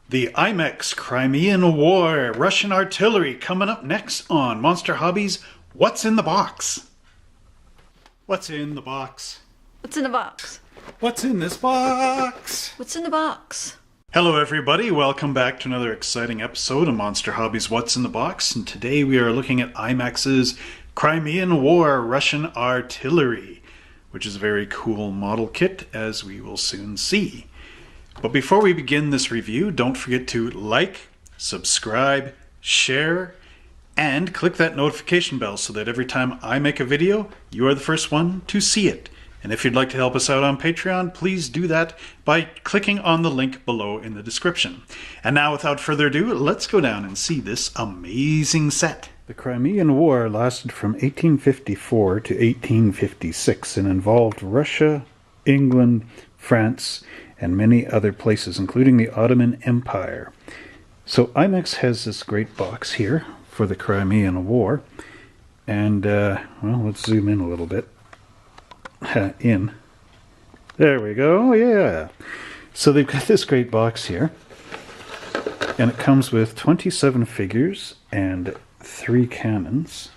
The Imex Crimean War, Russian artillery, coming up next on Monster Hobbies. What's in the box? What's in the box? What's in the box? What's in this box? What's in the box? Hello everybody, welcome back to another exciting episode of Monster Hobbies What's in the Box, and today we are looking at Imex's Crimean War, Russian artillery, which is a very cool model kit, as we will soon see. But before we begin this review, don't forget to like, subscribe, share, and click that notification bell so that every time I make a video, you are the first one to see it. And if you'd like to help us out on Patreon, please do that by clicking on the link below in the description. And now, without further ado, let's go down and see this amazing set. The Crimean War lasted from 1854 to 1856 and involved Russia, England, France, and many other places, including the Ottoman Empire. So Imex has this great box here for the Crimean War. And, well, let's zoom in a little bit. In. There we go, yeah. So they've got this great box here. And it comes with 27 figures and 3 cannons.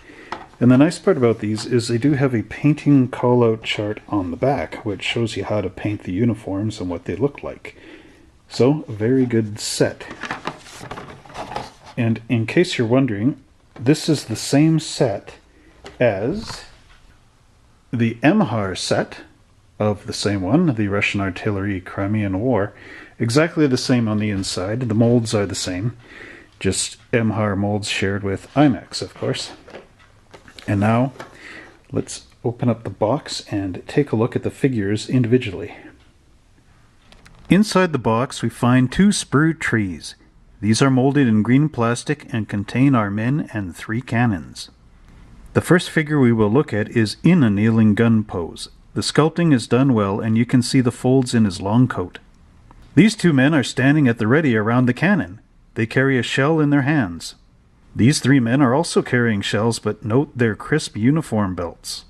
And the nice part about these is they do have a painting call-out chart on the back, which shows you how to paint the uniforms and what they look like. So, a very good set. And in case you're wondering, this is the same set as the Emhar set of the same one, the Russian Artillery Crimean War. Exactly the same on the inside. The molds are the same. Just Emhar molds shared with Imex, of course. And now, let's open up the box and take a look at the figures individually. Inside the box we find 2 sprue trees. These are molded in green plastic and contain our men and 3 cannons. The first figure we will look at is in a kneeling gun pose. The sculpting is done well and you can see the folds in his long coat. These 2 men are standing at the ready around the cannon. They carry a shell in their hands. These 3 men are also carrying shells, but note their crisp uniform belts.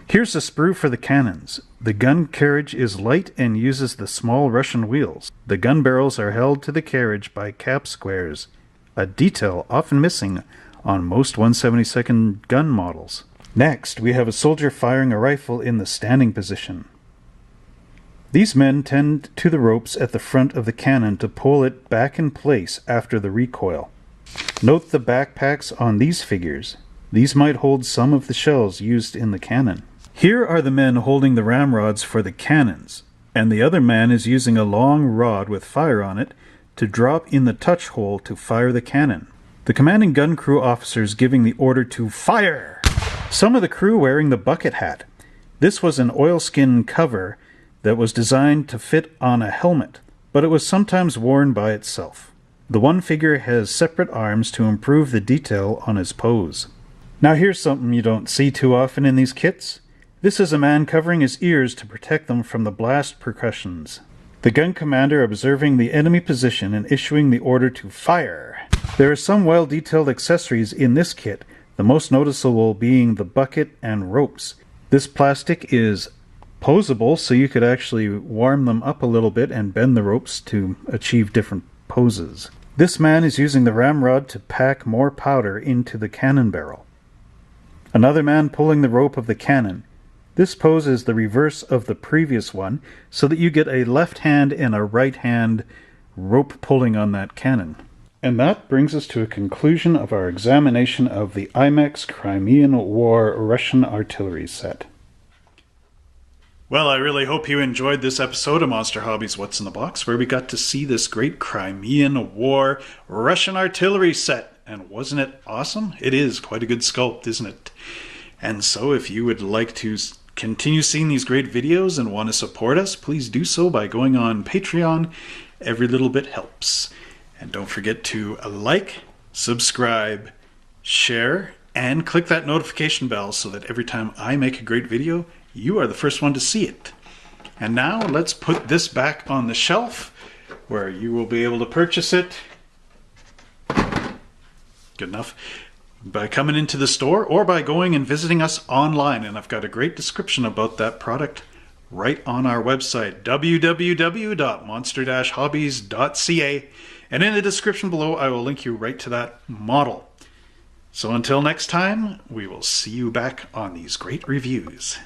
Here's the sprue for the cannons. The gun carriage is light and uses the small Russian wheels. The gun barrels are held to the carriage by cap squares, a detail often missing on most 1/72nd gun models. Next, we have a soldier firing a rifle in the standing position. These men tend to the ropes at the front of the cannon to pull it back in place after the recoil. Note the backpacks on these figures. These might hold some of the shells used in the cannon. Here are the men holding the ramrods for the cannons, and the other man is using a long rod with fire on it to drop in the touch hole to fire the cannon. The commanding gun crew officers giving the order to fire. Some of the crew wearing the bucket hat. This was an oilskin cover that was designed to fit on a helmet, but it was sometimes worn by itself. The one figure has separate arms to improve the detail on his pose. Now here's something you don't see too often in these kits. This is a man covering his ears to protect them from the blast percussions. The gun commander observing the enemy position and issuing the order to fire. There are some well-detailed accessories in this kit, the most noticeable being the bucket and ropes. This plastic is posable, so you could actually warm them up a little bit and bend the ropes to achieve different poses. This man is using the ramrod to pack more powder into the cannon barrel. Another man pulling the rope of the cannon. This pose is the reverse of the previous one, so that you get a left hand and a right hand rope pulling on that cannon. And that brings us to a conclusion of our examination of the Imex Crimean War Russian artillery set. Well, I really hope you enjoyed this episode of Monster Hobbies What's in the Box, where we got to see this great Crimean War Russian artillery set. And wasn't it awesome? It is quite a good sculpt, isn't it? And so if you would like to continue seeing these great videos and want to support us, please do so by going on Patreon. Every little bit helps. And don't forget to like, subscribe, share, and click that notification bell so that every time I make a great video, you are the first one to see it. And now let's put this back on the shelf where you will be able to purchase it. Good enough. By coming into the store or by going and visiting us online. And I've got a great description about that product right on our website, www.monster-hobbies.ca. And in the description below, I will link you right to that model. So until next time, we will see you back on these great reviews.